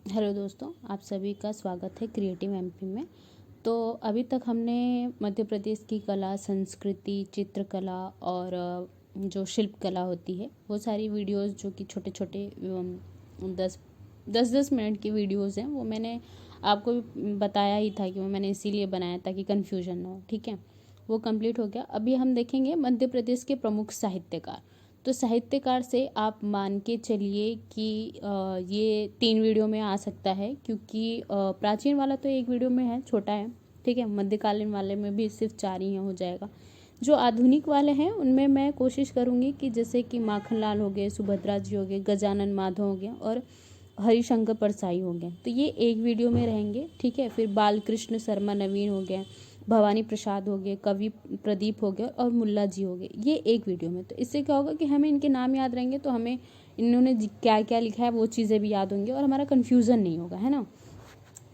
Hello दोस्तों, आप सभी का स्वागत है क्रिएटिव एमपी में। तो अभी तक हमने मध्य प्रदेश की कला, संस्कृति, चित्रकला और जो शिल्प कला होती है वो सारी वीडियोस जो कि छोटे छोटे 10-10 मिनट की वीडियोस हैं वो मैंने आपको बताया ही था कि वो मैंने इसीलिए बनाया ताकि कन्फ्यूजन ना हो। ठीक है, वो कंप्लीट हो गया। अभी हम देखेंगे मध्य प्रदेश के प्रमुख साहित्यकार। तो साहित्यकार से आप मान के चलिए कि ये 3 वीडियो में आ सकता है, क्योंकि प्राचीन वाला तो एक वीडियो में है, छोटा है। ठीक है, मध्यकालीन वाले में भी सिर्फ 4 ही हो जाएगा। जो आधुनिक वाले हैं उनमें मैं कोशिश करूँगी कि जैसे कि माखनलाल हो गए, सुभद्रा जी हो गए, गजानन माधव हो गए और हरिशंकर परसाई हो गए, तो ये एक वीडियो में रहेंगे। ठीक है, फिर बालकृष्ण शर्मा नवीन हो गए, भवानी प्रसाद हो गए, कवि प्रदीप हो गए और मुल्ला जी हो गए, ये एक वीडियो में। तो इससे क्या होगा कि हमें इनके नाम याद रहेंगे, तो हमें इन्होंने क्या क्या लिखा है वो चीज़ें भी याद होंगी और हमारा कन्फ्यूज़न नहीं होगा, है ना।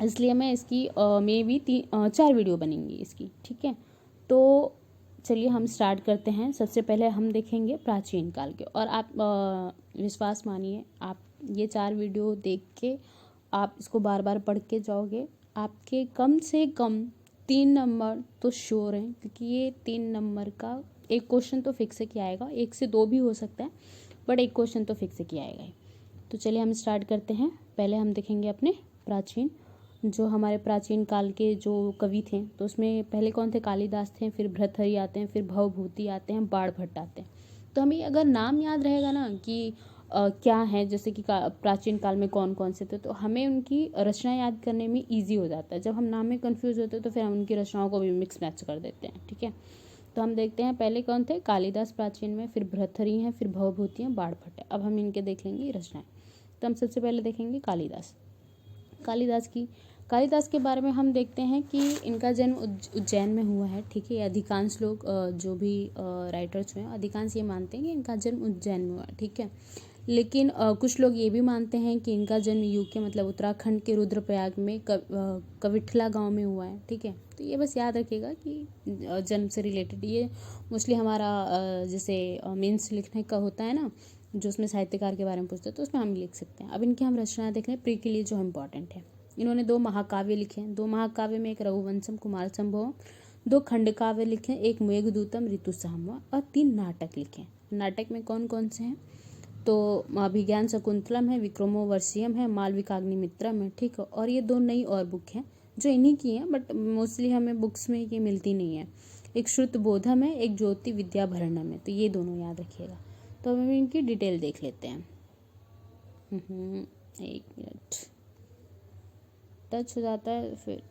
इसलिए मैं इसकी मे भी 4 वीडियो बनेंगी इसकी। ठीक है, तो चलिए हम स्टार्ट करते हैं। सबसे पहले हम देखेंगे प्राचीन काल के, और आप विश्वास मानिए, आप ये 4 वीडियो देख के आप इसको बार बार पढ़ के जाओगे, आपके कम से कम 3 नंबर तो श्योर हैं, क्योंकि ये 3 नंबर का एक क्वेश्चन तो फिक्स है कि आएगा, 1 से 2 भी हो सकता है, बट एक क्वेश्चन तो फिक्स है कि आएगा ही। तो चलिए हम स्टार्ट करते हैं। पहले हम देखेंगे अपने प्राचीन, जो हमारे प्राचीन काल के जो कवि थे, तो उसमें पहले कौन थे? कालिदास थे, फिर भर्तृहरि आते हैं, फिर भवभूति आते हैं, बाणभट्ट आते हैं। तो हमें अगर नाम याद रहेगा ना कि क्या है, जैसे कि प्राचीन काल में कौन कौन से थे, तो हमें उनकी रचना याद करने में ईजी हो जाता है। जब हम नाम में कन्फ्यूज होते हैं तो फिर हम उनकी रचनाओं को भी मिक्स मैच कर देते हैं। ठीक है, तो हम देखते हैं पहले कौन थे? कालिदास प्राचीन में, फिर भर्तृहरि हैं, फिर भवभूति हैं, बाणभट्ट है। अब हम इनके देख लेंगे रचनाएं। तो हम सबसे पहले देखेंगे कालिदास। कालिदास के बारे में हम देखते हैं कि इनका जन्म उज्जैन में हुआ है। ठीक है, अधिकांश लोग जो भी राइटर्स हुए हैं अधिकांश ये मानते हैं कि इनका जन्म उज्जैन में हुआ है। ठीक है, लेकिन कुछ लोग ये भी मानते हैं कि इनका जन्म यूके मतलब उत्तराखंड के रुद्रप्रयाग में कविठला गांव में हुआ है। ठीक है, तो ये बस याद रखिएगा कि जन्म से रिलेटेड ये मोस्टली हमारा जैसे मेंस लिखने का होता है ना, जो उसमें साहित्यकार के बारे में पूछते हैं, तो उसमें हम लिख सकते हैं। अब इनकी हम रचना देख लें प्री के लिए जो इम्पॉर्टेंट है। इन्होंने 2 महाकाव्य लिखे हैं। 2 महाकाव्य में एक रघुवंशम कुमार संभवम, 2 खंड काव्य लिखे, एक मेघदूतम ऋतुसंहार और 3 नाटक लिखे। नाटक में कौन कौन से हैं? तो अभिज्ञान शकुंतलम है, विक्रमो वर्षियम है, मालविकाग्निमित्रम है। ठीक है, और ये 2 नई और बुक हैं जो इन्हीं की हैं, बट मोस्टली हमें बुक्स में ये मिलती नहीं है। एक श्रुत बोधम है, एक ज्योति विद्याभरणम है। तो ये दोनों याद रखिएगा। तो अब हम इनकी डिटेल देख लेते हैं। एक मिनट, टच हो जाता है फिर,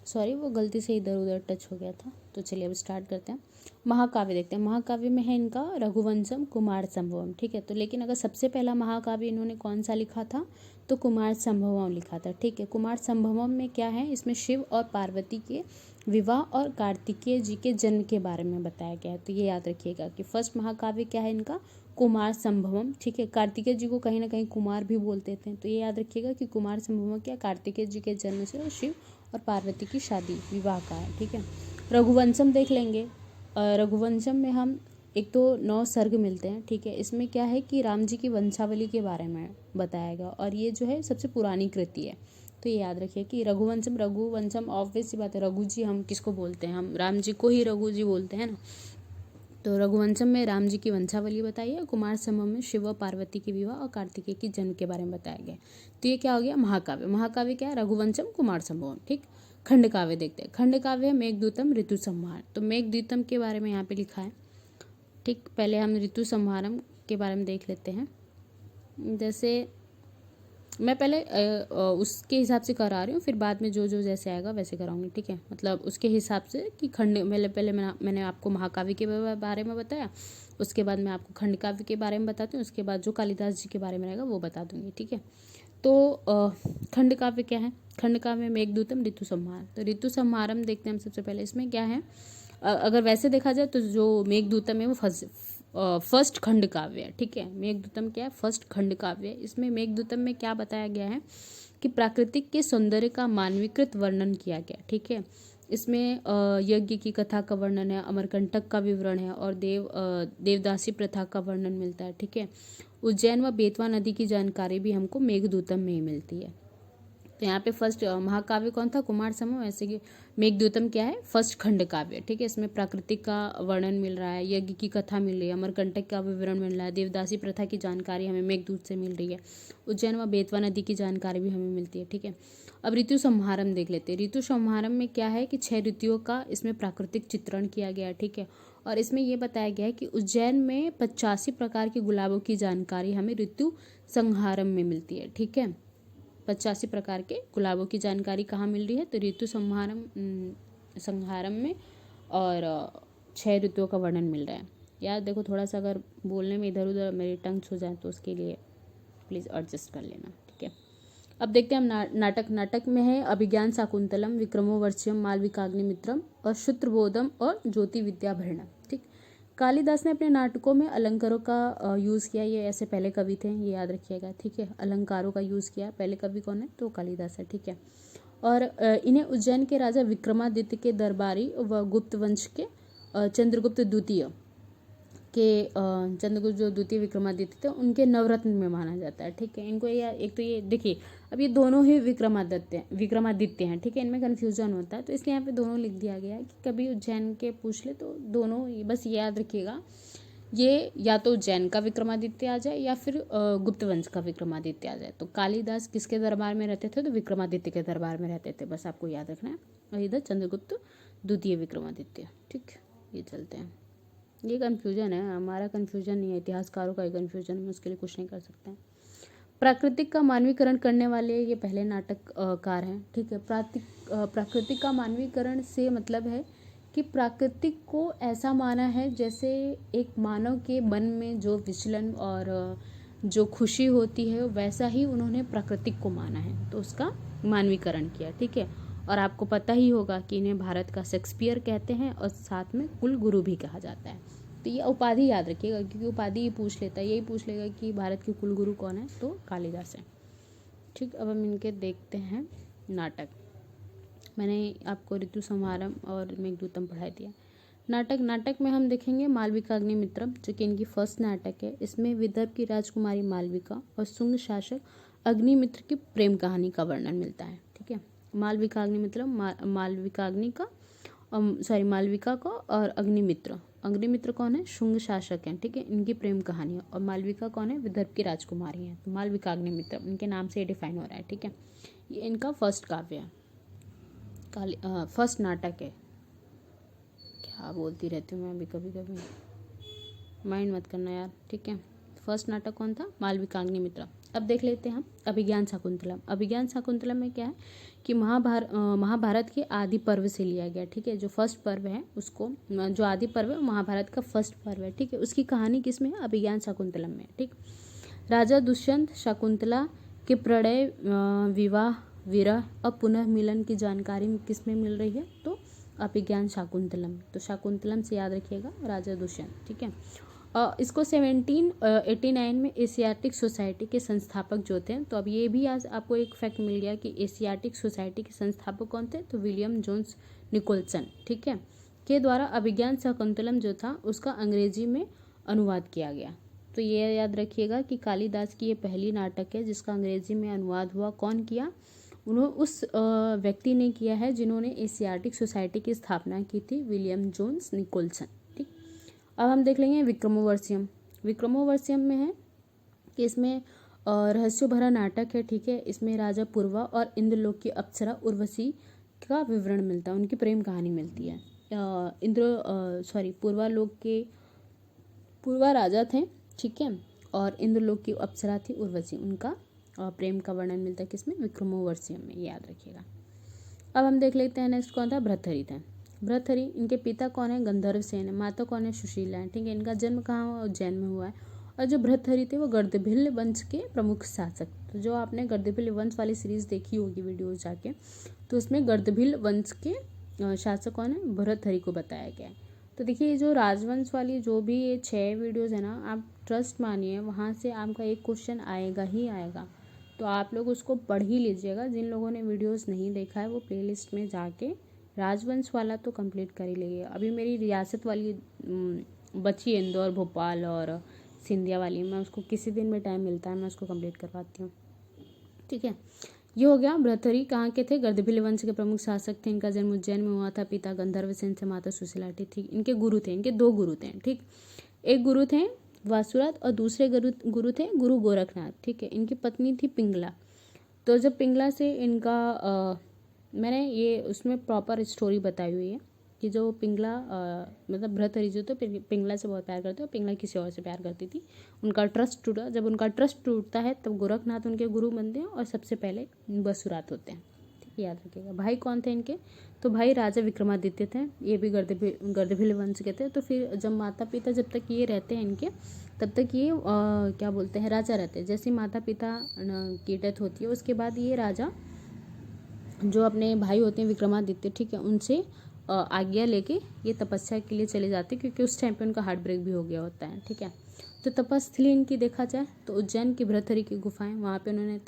सॉरी वो गलती से इधर उधर टच हो गया था। तो चलिए अब स्टार्ट करते हैं। महाकाव्य देखते हैं। महाकाव्य में है इनका रघुवंशम कुमार संभवम। ठीक है, तो लेकिन अगर सबसे पहला महाकाव्य इन्होंने कौन सा लिखा था, तो कुमार संभवम लिखा था। ठीक है, कुमार संभवम में क्या है? इसमें शिव और पार्वती के विवाह और कार्तिकेय जी के जन्म के बारे में बताया गया है। तो ये याद रखिएगा कि फर्स्ट महाकाव्य क्या है इनका? कुमार संभवम। ठीक है, कार्तिकेय जी को कहीं ना कहीं कुमार भी बोलते थे, तो ये याद रखिएगा कि कुमार संभवम क्या? कार्तिकेय जी के जन्म से और शिव और पार्वती की शादी विवाह का है। ठीक है, रघुवंशम देख लेंगे। रघुवंशम में हम एक तो 9 सर्ग मिलते हैं। ठीक है, इसमें क्या है कि राम जी की वंशावली के बारे में बताया गया, और ये जो है सबसे पुरानी कृति है। तो ये याद रखिए कि रघुवंशम ऑब्वियस सी बात है, रघु जी हम किसको बोलते हैं? हम राम जी को ही रघु जी बोलते हैं ना। तो रघुवंशम में राम जी की वंशावली बताई है, कुमार संभवम में शिव और पार्वती के विवाह और कार्तिकेय के जन्म के बारे में बताया गया। तो ये क्या हो गया? महाकाव्य। महाकाव्य क्या है? रघुवंशम कुमार संभवम। ठीक, खंड काव्य देखते हैं। खंड काव्य है मेघदूतम ऋतु संहार। तो मेघदूतम के बारे में यहाँ पे लिखा है। ठीक, पहले हम ऋतु संहारम के बारे में देख लेते हैं। जैसे मैं पहले उसके हिसाब से करा रही हूँ, फिर बाद में जो जो जैसे आएगा वैसे कराऊंगी। ठीक है, मतलब उसके हिसाब से कि खंड पहले मैंने आपको महाकाव्य के बारे में बताया, उसके बाद मैं आपको खंड काव्य के बारे में बताती हूँ, उसके बाद जो कालिदास जी के बारे में रहेगा वो बता दूंगी। ठीक है, तो खंड काव्य क्या है? खंड काव्य में मेघदूतम ऋतु संहार। तो ऋतु संहारम देखते हैं हम सबसे पहले। इसमें क्या है? अगर वैसे देखा जाए तो जो मेघदूतम है वो फर्स्ट खंड काव्य है। ठीक है, मेघदूतम क्या है? फर्स्ट खंड काव्य है। इसमें मेघदूतम में क्या बताया गया है कि प्राकृतिक के सौंदर्य का मानवीकृत वर्णन किया गया। ठीक है, इसमें यज्ञ की कथा का वर्णन है, अमरकंटक का विवरण है और देवदासी प्रथा का वर्णन मिलता है। ठीक है, उज्जैन व बेतवा नदी की जानकारी भी हमको मेघदूतम में ही मिलती है। तो यहाँ पे फर्स्ट महाकाव्य कौन था, कुमार संभव। वैसे कि मेघदूतम क्या है, फर्स्ट खंड काव्य, ठीक है। इसमें प्राकृतिक का वर्णन मिल रहा है, यज्ञ की कथा मिल रही है, अमरकंटक का विवरण मिल रहा है, देवदासी प्रथा की जानकारी हमें मेघदूत से मिल रही है, उज्जैन व बेतवा नदी की जानकारी भी हमें मिलती है, ठीक है। अब ऋतु संहारम देख लेते हैं। ऋतु संहारम में क्या है कि 6 ऋतुओं का इसमें प्राकृतिक चित्रण किया गया है, ठीक है। और इसमें यह बताया गया है कि उज्जैन में 85 प्रकार के गुलाबों की जानकारी हमें ऋतु संहारम में मिलती है, ठीक है। 85 प्रकार के गुलाबों की जानकारी कहाँ मिल रही है, तो ऋतु संहारम में, और 6 ऋतुओं का वर्णन मिल रहा है। यार देखो, थोड़ा सा अगर बोलने में इधर उधर मेरी टंग हो जाए तो उसके लिए प्लीज़ एडजस्ट कर लेना, ठीक है। अब देखते हैं हम नाटक में है अभिज्ञान शाकुंतलम, विक्रमोर्वशीयम, मालविकाग्निमित्रम और क्षुत्रबोधम और ज्योति विद्याभरणम, ठीक। कालिदास ने अपने नाटकों में अलंकारों का यूज़ किया। ये ऐसे पहले कवि थे, ये याद रखिएगा, ठीक है। अलंकारों का यूज़ किया, पहले कवि कौन है, तो कालिदास है, ठीक है। और इन्हें उज्जैन के राजा विक्रमादित्य के दरबारी व गुप्त वंश के चंद्रगुप्त द्वितीय के चंद्रगुप्त जो द्वितीय विक्रमादित्य थे उनके नवरत्न में माना जाता है, ठीक है। इनको ये एक तो ये देखिए, अब ये दोनों ही विक्रमादित्य हैं, ठीक है। इनमें कन्फ्यूजन होता है तो इसलिए यहाँ पे दोनों लिख दिया गया है कि कभी उज्जैन के पूछ ले तो दोनों, बस ये याद रखिएगा, ये या तो उज्जैन का विक्रमादित्य आ जाए या फिर गुप्त वंश का विक्रमादित्य आ जाए। तो कालिदास किसके दरबार में रहते थे, तो विक्रमादित्य के दरबार में रहते थे, बस आपको याद रखना है। और इधर चंद्रगुप्त द्वितीय विक्रमादित्य, ठीक। ये चलते हैं, ये कन्फ्यूजन है, हमारा कन्फ्यूजन नहीं है, इतिहासकारों का ही कन्फ्यूजन है, उसके लिए कुछ नहीं कर सकते हैं। प्राकृतिक का मानवीकरण करने वाले ये पहले नाटककार हैं, ठीक है। प्राकृतिक का मानवीकरण से मतलब है कि प्राकृतिक को ऐसा माना है जैसे एक मानव के मन में जो विचलन और जो खुशी होती है वैसा ही उन्होंने प्राकृतिक को माना है, तो उसका मानवीकरण किया, ठीक है। और आपको पता ही होगा कि इन्हें भारत का शेक्सपियर कहते हैं और साथ में कुल गुरु भी कहा जाता है। तो ये उपाधि याद रखिएगा, क्योंकि उपाधि ही पूछ लेता है, यही पूछ लेगा कि भारत के कुल गुरु कौन है, तो कालिदास है, ठीक। अब हम इनके देखते हैं नाटक। मैंने आपको ऋतु संहारम और मेघदूतम पढ़ा दिया। नाटक में हम देखेंगे मालविकाग्निमित्रम, जो कि इनकी फर्स्ट नाटक है। इसमें विदर्भ की राजकुमारी मालविका और शुंग शासक अग्निमित्र की प्रेम कहानी का वर्णन मिलता है, ठीक है। मालविका का और अग्निमित्र कौन है, शुंग शासक हैं, ठीक है। इनकी प्रेम कहानी है। और मालविका कौन है, विदर्भ की राजकुमारी है। तो मालविका अग्निमित्र इनके नाम से डिफाइन हो रहा है, ठीक है। ये इनका फर्स्ट काव्य है, फर्स्ट नाटक है। क्या बोलती रहती हूँ मैं अभी कभी कभी, माइंड मत करना यार, ठीक है। फर्स्ट नाटक कौन था, मालविकाग्निमित्र। अब देख लेते हैं हम अभिज्ञान शाकुंतलम। अभिज्ञान शाकुंतलम में क्या है कि महाभारत के आदि पर्व से लिया गया, ठीक है। जो फर्स्ट पर्व है उसको, जो आदि पर्व है महाभारत का फर्स्ट पर्व है, ठीक है। उसकी कहानी किसमें है, अभिज्ञान शाकुंतलम में, ठीक। राजा दुष्यंत शाकुंतला के प्रणय, विवाह, विरह और पुनः मिलन की जानकारी किसमें मिल रही है, तो अभिज्ञान शाकुंतलम। तो शाकुंतलम से याद रखिएगा राजा दुष्यंत, ठीक है। इसको 1789 में एशियाटिक सोसाइटी के संस्थापक जो थे, तो अब ये भी आज आपको एक फैक्ट मिल गया कि एशियाटिक सोसाइटी के संस्थापक कौन थे, तो विलियम जोन्स निकोलसन, ठीक है, के द्वारा अभिज्ञान शाकुंतलम जो था उसका अंग्रेजी में अनुवाद किया गया। तो ये याद रखिएगा कि कालिदास की ये पहली नाटक है जिसका अंग्रेजी में अनुवाद हुआ। कौन किया, उन्होंने उस व्यक्ति ने किया है जिन्होंने एशियाटिक सोसाइटी की स्थापना की थी, विलियम जोन्स निकोलसन, ठीक। अब हम देख लेंगे विक्रमोर्वशीयम में है कि इसमें रहस्य भरा नाटक है, ठीक है। इसमें राजा पूर्वा और इंद्रलोक की अप्सरा उर्वशी का विवरण मिलता है, उनकी प्रेम कहानी मिलती है। पूर्वा राजा थे, ठीक है, और इंद्रलोक की अप्सरा थी उर्वशी, उनका प्रेम का वर्णन मिलता है किसमें, विक्रमोर्वशीयम में, याद रखिएगा। अब हम देख लेते हैं नेक्स्ट कौन था, भर्तृहरि थे। भर्तृहरि, इनके पिता कौन है, गंधर्व सेन है, माता कौन है, सुशीला है, ठीक है। इनका जन्म कहाँ हुआ, उज्जैन में हुआ है। और जो भर्तृहरि थे वो गर्दभिल्ल वंश के प्रमुख शासक। तो जो आपने गर्दभिल्ल वंश वाली सीरीज देखी होगी वीडियो जाके, तो उसमें गर्दभिल्ल वंश के शासक कौन है, भर्तृहरि को बताया गया है। तो देखिए ये जो राजवंश वाली जो भी ये 6 वीडियोज़ है ना, आप ट्रस्ट मानिए वहाँ से आपका एक क्वेश्चन आएगा ही आएगा। तो आप लोग उसको पढ़ ही लीजिएगा। जिन लोगों ने वीडियोस नहीं देखा है वो प्लेलिस्ट में जाके राजवंश वाला तो कंप्लीट कर ही लीजिए। अभी मेरी रियासत वाली बची है, इंदौर, भोपाल और सिंधिया वाली, मैं उसको किसी दिन में टाइम मिलता है मैं उसको कंप्लीट करवाती हूँ, ठीक है। ये हो गया। भर्तृहरि कहाँ के थे? गर्दभील वंश के प्रमुख शासक थे। इनका जन्म उज्जैन में हुआ था। पिता गंधर्व सेन से माता सुशीला थी। इनके गुरु थे, इनके दो गुरु थे, ठीक। एक गुरु थे वासुरात और दूसरे गुरु थे गुरु गोरखनाथ, ठीक है। इनकी पत्नी थी पिंगला। तो जब पिंगला से इनका मैंने ये उसमें प्रॉपर स्टोरी बताई हुई है कि जो पिंगला मतलब भर्तृहरि जो तो पिंगला से बहुत प्यार करते और पिंगला किसी और से प्यार करती थी। उनका ट्रस्ट टूटा। जब उनका ट्रस्ट टूटता है तब गोरखनाथ उनके गुरु बनते हैं और सबसे पहले वसुरात होते हैं, ठीक है, याद रखिएगा। भाई कौन थे इनके? तो भाई राजा विक्रमादित्य थे, ये भी गर्दभील वंश के थे। तो फिर जब माता पिता जब तक ये रहते हैं इनके, तब तक ये क्या बोलते हैं, राजा रहते हैं। जैसे माता पिता की डेथ होती है उसके बाद ये राजा जो अपने भाई होते हैं विक्रमादित्य, ठीक है, उनसे आज्ञा लेके ये तपस्या के लिए चले जाते हैं, क्योंकि उस टाइम पे उनका हार्ट ब्रेक भी हो गया होता है, ठीक है। तो तपस्थली इनकी देखा जाए तो उज्जैन की भर्तृहरि की गुफाएं, वहाँ पे उन्होंने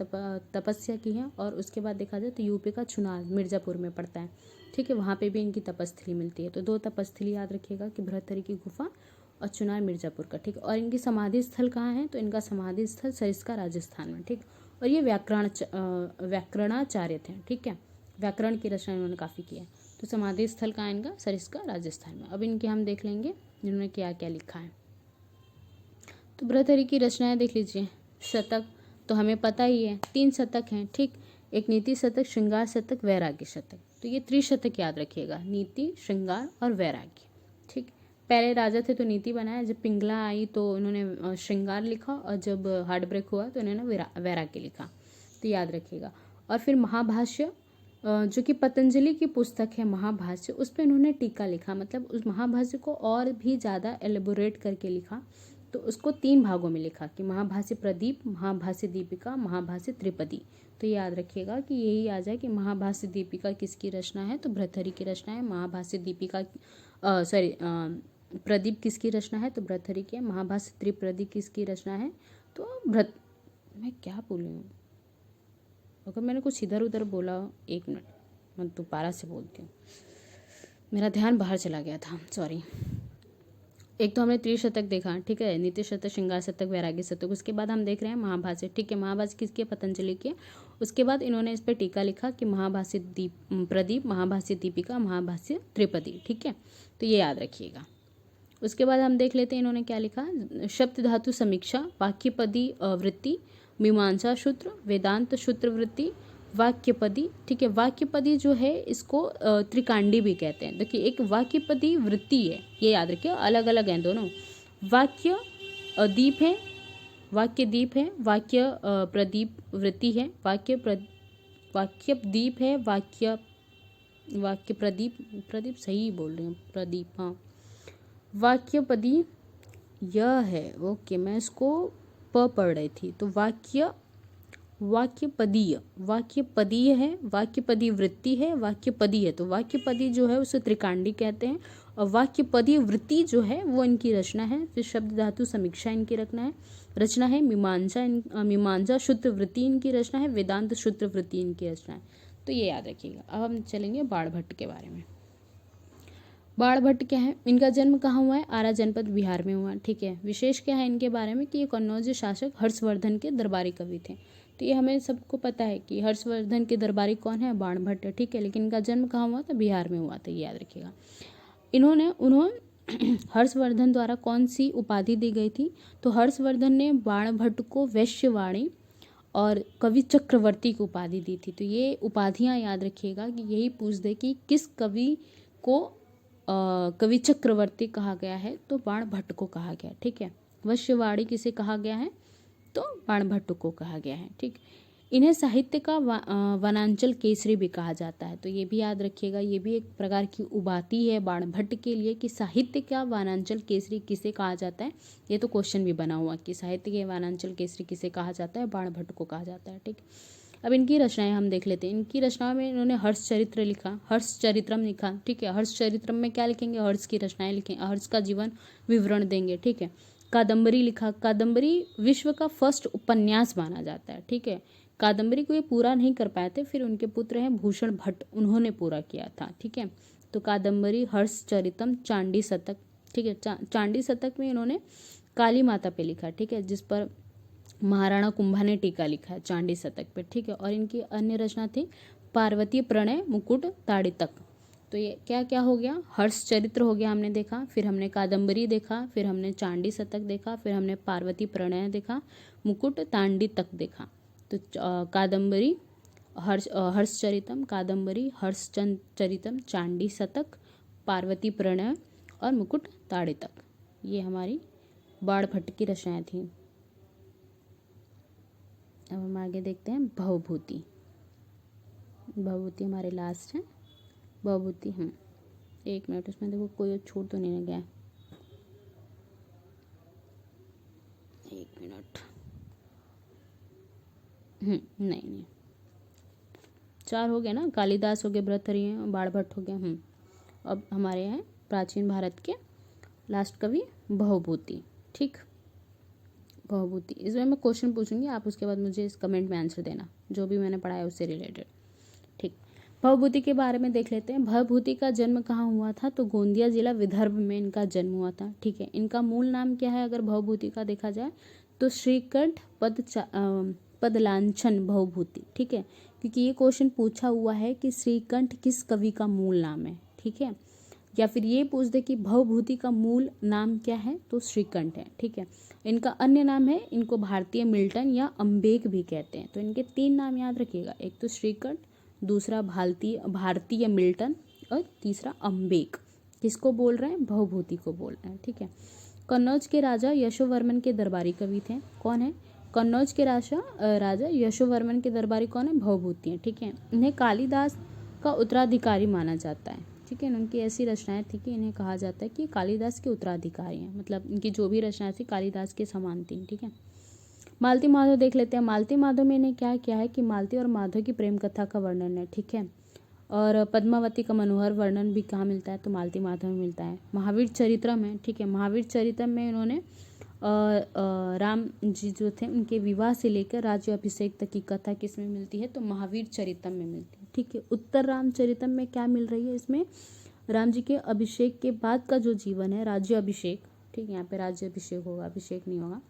तपस्या की है। और उसके बाद देखा जाए तो यूपी का चुनार मिर्ज़ापुर में पड़ता है, ठीक है, वहाँ पे भी इनकी तपस्थली मिलती है। तो दो तपस्थली याद रखिएगा कि भर्तृहरि की गुफा और चुनार मिर्ज़ापुर का, ठीक है। और इनकी समाधि स्थल कहाँ है? तो इनका समाधि स्थल सरिस्का राजस्थान में, ठीक। और ये व्याकरणाचार्य थे, ठीक है, व्याकरण की रचना इन्होंने काफ़ी किया है। तो समाधि स्थल कहाँ इनका? सरिस्का राजस्थान में। अब इनके हम देख लेंगे इन्होंने क्या क्या लिखा है। तो भर्तृहरि की रचनाएं देख लीजिए। शतक तो हमें पता ही है, 3 शतक हैं, ठीक। एक नीति शतक, श्रृंगार शतक, वैराग्य शतक। तो ये त्रिशतक याद रखिएगा, नीति, श्रृंगार और वैराग्य, ठीक। पहले राजा थे तो नीति बनाया, जब पिंगला आई तो इन्होंने श्रृंगार लिखा, और जब हार्ट ब्रेक हुआ तो इन्होंने वैराग्य लिखा। तो याद रखिएगा। और फिर महाभाष्य जो कि पतंजलि की पुस्तक है महाभाष्य, उस पर इन्होंने टीका लिखा, मतलब उस महाभाष्य को और भी ज़्यादा एलेबोरेट करके लिखा। तो उसको 3 भागों में लिखा कि महाभाष्य प्रदीप, महाभाष्य दीपिका, महाभाष्य त्रिपदी। तो याद रखिएगा कि यही आ जाए कि महाभाष्य दीपिका किसकी रचना है? तो भर्तृहरि की रचना है। महाभाष्य दीपिका प्रदीप किसकी रचना है? तो भर्तृहरि की है। महाभाष्य त्रिपदी किसकी रचना है? तो मैं क्या बोली हूँ, अगर मैंने कुछ इधर उधर बोला, 1 मिनट, मैं दोबारा से बोलती हूँ, मेरा ध्यान बाहर चला गया था, सॉरी। एक तो हमने त्रिशतक देखा, ठीक है, नीति शतक, श्रृंगार शतक, वैराग्य शतक। उसके बाद हम देख रहे हैं महाभाष्य, ठीक है। महाभाष्य किसकी है? पतंजलि की। उसके बाद इन्होंने इस पर टीका लिखा कि महाभाष्य प्रदीप, महाभाष्य दीपिका, महाभाष्य त्रिपदी, ठीक है। तो ये याद रखिएगा। उसके बाद हम देख लेते हैं इन्होंने क्या लिखा। शब्द धातु समीक्षा, वाक्यपदी वृत्ति, मीमांसा सूत्र, वेदांत सूत्र वृत्ति, वाक्यपदी, ठीक है। वाक्यपदी जो है इसको त्रिकांडी भी कहते हैं। देखिए एक वाक्यपदी वृत्ति है, ये याद रखिए, अलग अलग हैं दोनों। वाक्य दीप है, वाक्य दीप है, वाक्य प्रदीप वृत्ति है, वाक्य दीप है, वाक्य प्रदीप सही बोल रही हूँ, प्रदीप, हाँ। वाक्यपदी यह है, ओके, मैं इसको पढ़ रही थी। तो वाक्यपदीय है, वाक्यपदी वृत्ति है, वाक्यपदी है। तो वाक्यपदी जो है उसे त्रिकांडी कहते हैं, और वाक्यपदी वृत्ति जो है वो इनकी रचना है। फिर शब्द धातु समीक्षा इनकी रचना है। मीमांसा सूत्र वृत्ति इनकी रचना है। वेदांत सूत्र वृत्ति इनकी रचना है। तो ये याद रखिएगा। अब हम चलेंगे बाणभट्ट के बारे में। बाणभट्ट क्या है? इनका जन्म कहाँ हुआ है? आरा जनपद बिहार में हुआ, ठीक है। विशेष क्या है इनके बारे में कि ये कन्नौज शासक हर्षवर्धन के दरबारी कवि थे। तो ये हमें सबको पता है कि हर्षवर्धन के दरबारी कौन है? बाणभट्ट, ठीक है। लेकिन इनका जन्म कहाँ हुआ था? बिहार में हुआ था, ये याद रखिएगा। उन्होंने हर्षवर्धन द्वारा कौन सी उपाधि दी गई थी? तो हर्षवर्धन ने बाणभट्ट को वैश्यवाणी और कवि चक्रवर्ती की उपाधि दी थी। तो ये उपाधियाँ याद रखिएगा कि यही पूछ दे कि किस कवि को कवि चक्रवर्ती कहा गया है? तो बाणभट्ट को कहा गया, ठीक है। वैश्यवाणी किसे कहा गया है? तो बाणभट्ट को कहा गया है, ठीक। इन्हें साहित्य का वनांचल केसरी भी कहा जाता है। तो ये भी याद रखिएगा, ये भी एक प्रकार की उपाधि है बाणभट्ट के लिए कि साहित्य का वनांचल केसरी किसे कहा जाता है। ये तो क्वेश्चन भी बना हुआ कि साहित्य के वनांचल केसरी किसे कहा जाता है? बाणभट्ट को कहा जाता है, ठीक। अब इनकी रचनाएं हम देख लेते हैं। इनकी रचनाओं में इन्होंने हर्षचरित्र लिखा, हर्षचरित्रम लिखा, ठीक है। हर्षचरित्रम में क्या लिखेंगे? हर्ष की रचनाएं लिखेंगे, हर्ष का जीवन विवरण देंगे, ठीक है। कादम्बरी लिखा, कादम्बरी विश्व का फर्स्ट उपन्यास माना जाता है, ठीक है। कादम्बरी को ये पूरा नहीं कर पाए थे, फिर उनके पुत्र हैं भूषण भट्ट, उन्होंने पूरा किया था, ठीक है। तो कादम्बरी, हर्षचरितम, चांडी शतक, ठीक है। चांडी शतक में इन्होंने काली माता पे लिखा, ठीक है, जिस पर महाराणा कुंभा ने टीका लिखा है चांडी शतक पे, ठीक है। और इनकी अन्य रचना थी पार्वती प्रणय मुकुट ताड़ितक। तो ये क्या क्या हो गया, हर्ष चरित्र हो गया हमने देखा, फिर हमने कादम्बरी देखा, फिर हमने चांडी शतक देखा, फिर हमने पार्वती प्रणय देखा, मुकुट तांडितक देखा। तो कादम्बरी, हर्षचरितम, कादम्बरी, हर्षचरितम, चांडी शतक, पार्वती प्रणय और मुकुट ताड़ितक, ये हमारी बाण भट्ट की रचनाएं थी। अब हम आगे देखते हैं भवभूति। भवभूति हमारे लास्ट है। भवभूति, एक मिनट, उसमें देखो कोई छूट तो नहीं गया, एक मिनट, नहीं, 4 हो गए ना, कालिदास हो गए, भर्तृहरि, बाण भट्ट हो गया। अब हमारे यहाँ प्राचीन भारत के लास्ट कवि भवभूति, ठीक। भवभूति, इसमें मैं क्वेश्चन पूछूंगी, आप उसके बाद मुझे इस कमेंट में आंसर देना, जो भी मैंने पढ़ा है उससे रिलेटेड, ठीक। भवभूति के बारे में देख लेते हैं। भवभूति का जन्म कहाँ हुआ था, तो गोंदिया जिला विदर्भ में इनका जन्म हुआ था, ठीक है। इनका मूल नाम क्या है अगर भवभूति का देखा जाए तो श्रीकंठ पदलांछन भवभूति, ठीक है। क्योंकि ये क्वेश्चन पूछा हुआ है कि श्रीकंठ किस कवि का मूल नाम है, ठीक है। या फिर ये पूछ दे कि भवभूति का मूल नाम क्या है, तो श्रीकंठ है, ठीक है। इनका अन्य नाम है, इनको भारतीय मिल्टन या अम्बेक भी कहते हैं। तो इनके 3 नाम याद रखिएगा, एक तो श्रीकंठ, दूसरा भारतीय मिल्टन और तीसरा अम्बेक। किसको बोल रहे हैं, भवभूति को बोल रहे हैं, ठीक है। कन्नौज के राजा यशोवर्मन के दरबारी कवि थे, कौन है, कन्नौज के राजा यशोवर्मन के दरबारी कौन है, भवभूति हैं, ठीक है। इन्हें कालिदास का उत्तराधिकारी माना जाता है, ठीक है। उनकी ऐसी रचनाएं थी कि इन्हें कहा जाता है कि कालिदास के उत्तराधिकारी हैं, मतलब इनकी जो भी रचनाएं थी कालिदास के समान थी, ठीक है। मालती माधव देख लेते हैं। मालती माधव में इन्हें क्या किया है कि मालती और माधव की प्रेम कथा का वर्णन है, ठीक है। और पद्मावती का मनोहर वर्णन भी कहाँ मिलता है, तो मालती माधव में मिलता है। महावीर चरित्रम है, ठीक है। महावीर चरित्रम में इन्होंने राम जी जो थे उनके विवाह से लेकर राज्य अभिषेक तक की कथा किसमें मिलती है, तो महावीर चरितम में मिलती है, ठीक है। उत्तर रामचरितम में क्या मिल रही है, इसमें राम जी के अभिषेक के बाद का जो जीवन है, राज्य अभिषेक, ठीक है। यहाँ पे राज्य अभिषेक होगा, अभिषेक नहीं होगा।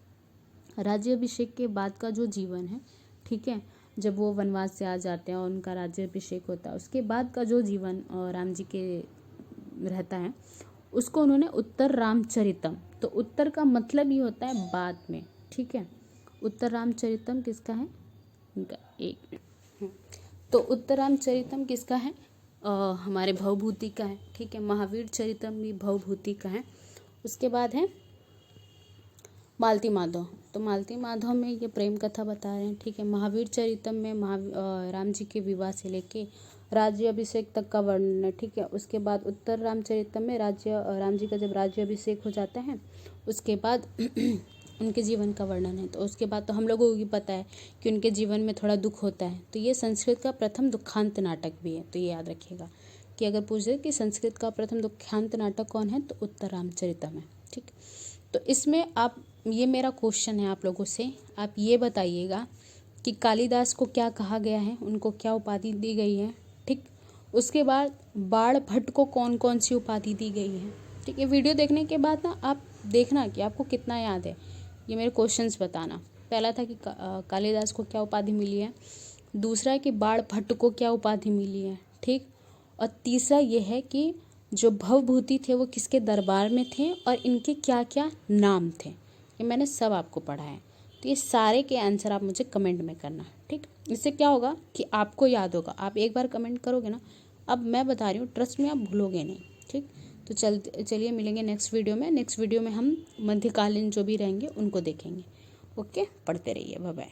राज्य अभिषेक के बाद का जो जीवन है, ठीक है, जब वो वनवास से आ जाते हैं और उनका राज्य अभिषेक होता है, उसके बाद का जो जीवन राम जी के रहता है, उसको उन्होंने उत्तर रामचरितम, तो उत्तर का मतलब ही होता है बाद में, ठीक है। उत्तर रामचरितम किसका है, इनका, एक मिनट, तो उत्तर रामचरितम किसका है, हमारे भवभूति का है, ठीक है। महावीर चरितम भी भवभूति का है। उसके बाद है मालती माधव, तो मालती माधव में ये प्रेम कथा बता रहे हैं, ठीक है। महावीर चरितम में राम जी के विवाह से लेके राज्य अभिषेक तक का वर्णन है, ठीक है। उसके बाद उत्तर रामचरितम में राम जी का जब राज्य अभिषेक हो जाता है उसके बाद उनके जीवन का वर्णन है। तो उसके बाद तो हम लोगों को भी पता है कि उनके जीवन में थोड़ा दुख होता है, तो ये संस्कृत का प्रथम दुखांत नाटक भी है, तो ये याद रखिएगा कि अगर पूछ दे कि संस्कृत का प्रथम दुखांत नाटक कौन है, तो उत्तर रामचरितम है, ठीक। तो इसमें आप, ये मेरा क्वेश्चन है आप लोगों से, आप ये बताइएगा कि कालिदास को क्या कहा गया है, उनको क्या उपाधि दी गई है, ठीक। उसके बाद बाण भट्ट को कौन कौन सी उपाधि दी गई है, ठीक है। वीडियो देखने के बाद ना आप देखना कि आपको कितना याद है, ये मेरे क्वेश्चंस बताना। पहला था कि कालिदास को क्या उपाधि मिली है, दूसरा है कि बाण भट्ट को क्या उपाधि मिली है, ठीक। और तीसरा ये है कि जो भवभूति थे वो किसके दरबार में थे और इनके क्या क्या नाम थे, ये मैंने सब आपको पढ़ा है। तो ये सारे के आंसर आप मुझे कमेंट में करना, ठीक। इससे क्या होगा कि आपको याद होगा, आप एक बार कमेंट करोगे ना, अब मैं बता रही हूँ, ट्रस्ट में आप भूलोगे नहीं, ठीक। तो चलिए मिलेंगे नेक्स्ट वीडियो में। नेक्स्ट वीडियो में हम मध्यकालीन जो भी रहेंगे उनको देखेंगे। ओके, पढ़ते रहिए, बाय बाय।